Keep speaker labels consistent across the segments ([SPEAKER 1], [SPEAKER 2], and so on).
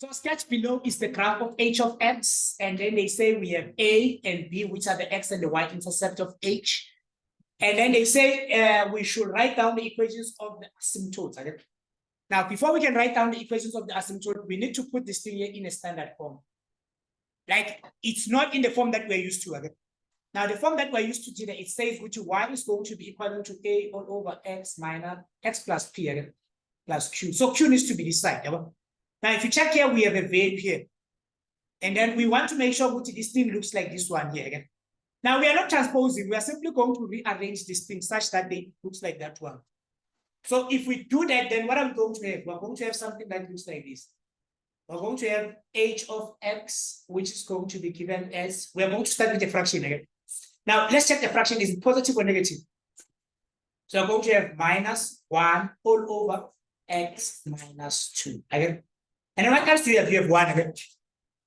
[SPEAKER 1] So sketch below is the graph of h of x, and then they say we have a and b, which are the x and the y-intercept of h. And then they say we should write down the equations of the asymptotes. Okay? Now, before we can write down the equations of the asymptote, we need to put this thing here in a standard form. Like, it's not in the form that we're used to. Okay? Now, the form that we're used to today, it says which y is going to be equal to a all over x minus x plus p, okay? Plus q. So q needs to be this side. Okay? Now, if you check here, we have a value here. And then we want to make sure that this thing looks like this one here again. Now, we are not transposing. We are simply going to rearrange this thing such that it looks like that one. So if we do that, then what are we going to have? We're going to have something that looks like this. We're going to have h of x, which is going to be given as, we're going to start with the fraction again. Now, let's check the fraction. Is it positive or negative? So we're going to have minus 1 all over x minus 2. Again. And then what else do you have? You have 1 again.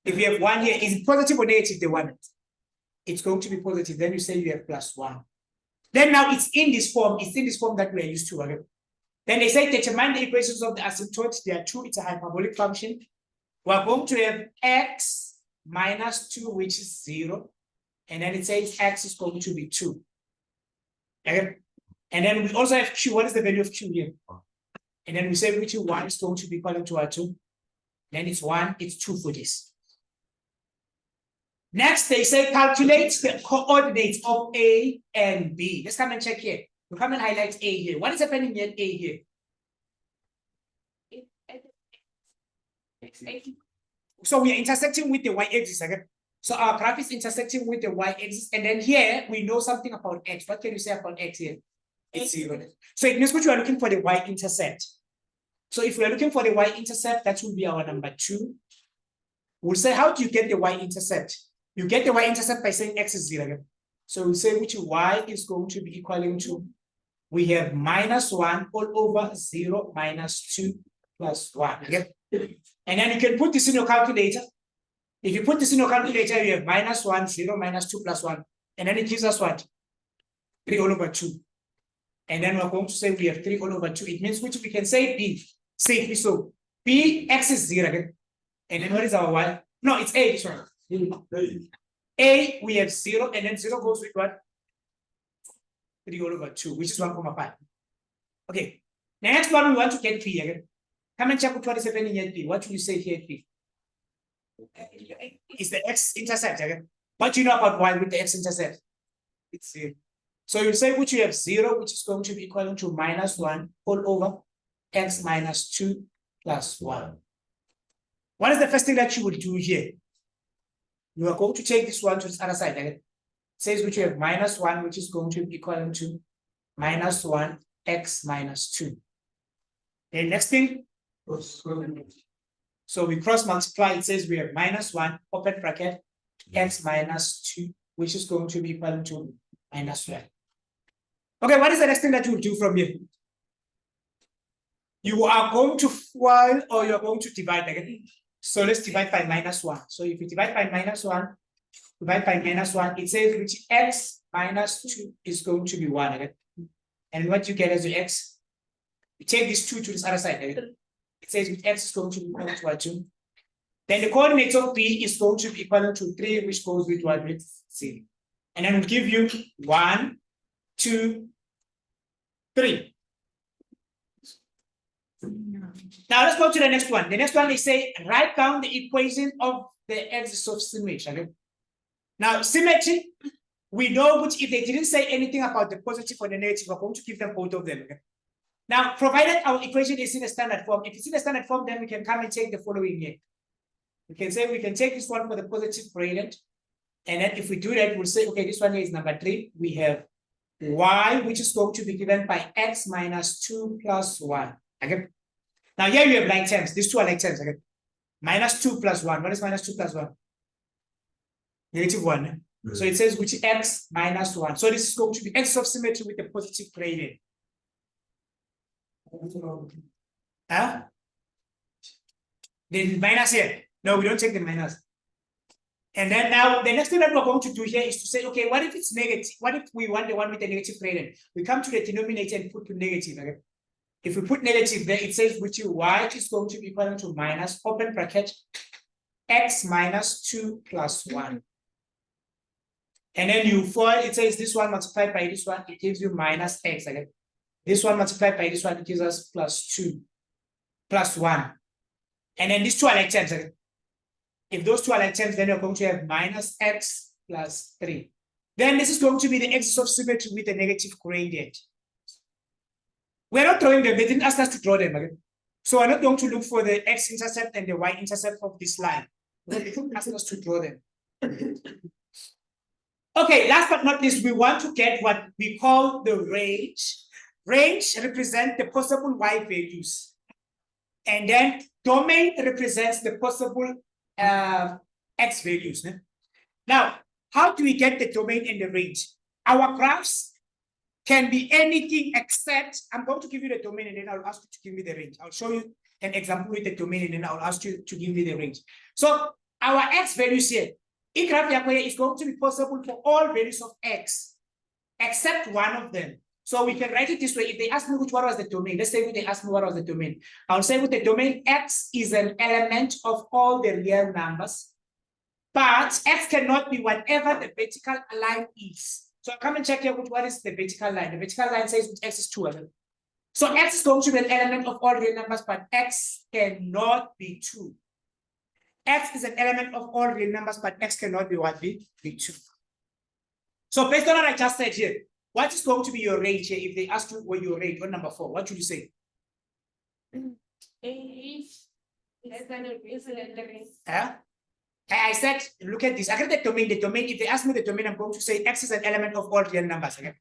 [SPEAKER 1] If you have 1 here, is it positive or negative, the 1? It's going to be positive. Then you say you have plus 1. Then now it's in this form. It's in this form that we are used to. Okay? Then they say determine the equations of the asymptote. There are two. It's a hyperbolic function. We're going to have x minus 2, which is 0. And then it says x is going to be 2. Okay? And then we also have q. What is the value of q here? And then we say which 1 is going to be equal to our 2. Then it's 1, it's 2 for this. Next, they say calculate the coordinates of A and B. Let's come and check here. We'll come and highlight A here. What is happening in A here? So we are intersecting with the y-axis again. So our graph is intersecting with the y-axis. And then here, we know something about x. What can you say about x here? It's 0. So it means we are looking for the y-intercept. So if we are looking for the y-intercept, that will be our number 2. We'll say, how do you get the y-intercept? You get the y-intercept by saying x is 0 again. So we'll say which y is going to be equaling to, we have minus 1 all over 0 minus 2 plus 1. Okay? And then you can put this in your calculator. If you put this in your calculator, you have minus 1, 0 minus 2 plus 1. And then it gives us what? 3 all over 2. And then we're going to say we have 3 all over 2. It means which we can say b. Safely so. B, x is 0 again. And then what is our y? No, it's a. Sorry. A, we have 0, and then 0 goes with what? 3 all over 2, which is 1,5. Okay. The next one we want to get p again. Come and check what is happening here, p. What will you say here, p? Is the x-intercept again. What do you know about y with the x-intercept? It's 0. So you say which you have 0, which is going to be equal to minus 1 all over x minus 2 plus 1. What is the first thing that you will do here? You are going to take this one to the other side. Again. It says which you have minus 1, which is going to be equal to minus 1 x minus 2. And next thing, so we cross multiply. It says we have minus 1, open bracket, x minus 2, which is going to be equal to minus 1. Okay, what is the next thing that you will do from here? You are going to FOIL or you are going to divide again. So let's divide by minus 1. So if you divide by minus 1, it says which x minus 2 is going to be 1 again. And what you get as your x, you take this 2 to this other side again. It says which x is going to be equal to 2. Then the coordinates of b is going to be equal to 3, which goes with 1 with 0. And then we'll give you 1, 2, 3. Now let's go to the next one. The next one, they say write down the equation of the axis of symmetry. Okay? Now symmetry, we know which if they didn't say anything about the positive or the negative, we're going to give them both of them. Okay? Now, provided our equation is in a standard form, if it's in a standard form, then we can come and take the following here. We can say we can take this one for the positive gradient. And then if we do that, we'll say, okay, this one here is number 3. We have y, which is going to be given by x minus 2 plus 1. Okay. Now here you have like terms. These two are like terms. Okay. Minus 2 plus 1. What is minus 2 plus 1? Negative 1. So it says which x minus 1. So this is going to be x of symmetry with a positive gradient. Huh? The minus here. No, we don't take the minus. And then now the next thing that we're going to do here is to say, okay, what if it's negative? What if we want the one with the negative gradient? We come to the denominator and put the negative. Okay? If we put negative there, it says which y is going to be equal to minus open bracket x minus 2 plus 1. And then you find it says this one multiplied by this one, it gives you minus x again. This one multiplied by this one, it gives us plus 2 plus 1. And then these two are like terms again. If those two are like terms, then you're going to have minus x plus 3. Then this is going to be the axis of symmetry with a negative gradient. We're not drawing them, they didn't ask us to draw them again. So we're not going to look for the x-intercept and the y-intercept of this line. They didn't ask us to draw them. Okay, last but not least, we want to get what we call the range. Range represents the possible y values. And then domain represents the possible x values. Now, how do we get the domain and the range? Our graphs can be anything except, I'm going to give you the domain and then I'll ask you to give me the range. I'll show you an example with the domain and then I'll ask you to give me the range. So our x values here, in graph is going to be possible for all values of x, except one of them. So we can write it this way. If they ask me which one was the domain, let's say they ask me what was the domain. I'll say with the domain x is an element of all the real numbers, but x cannot be whatever the vertical line is. So come and check here what is the vertical line. The vertical line says which x is 2. So x is going to be an element of all real numbers, but x cannot be 2. X is an element of all real numbers, but x cannot be what? Be 2. So based on what I just said here, what is going to be your range here? If they ask you what your range on number 4, what should you say? I said, look at this. I get the domain. The domain, if they ask me the domain, I'm going to say x is an element of all real numbers. Okay?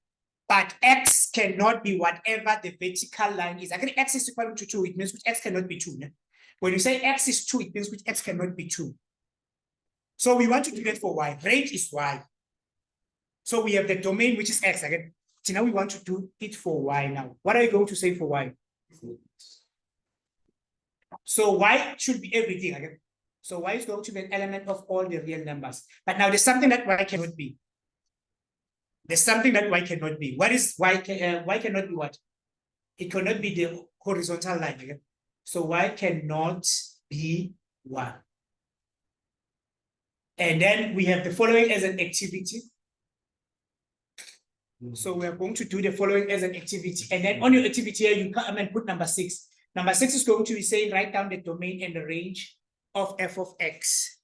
[SPEAKER 1] But x cannot be whatever the vertical line is. I get x is equal to 2. It means which x cannot be 2. When you say x is 2, it means which x cannot be 2. So we want to do that for y. Range is y. So we have the domain, which is x again. So now we want to do it for y now. What are you going to say for y? So y should be everything again. So y is going to be an element of all the real numbers. But now there's something that y cannot be. There's something that y cannot be. What is y? Y cannot be what? It cannot be the horizontal line again. So y cannot be 1. And then we have the following as an activity. So we are going to do the following as an activity. And then on your activity here, you come and put number 6. Number 6 is going to be saying write down the domain and the range of f of x.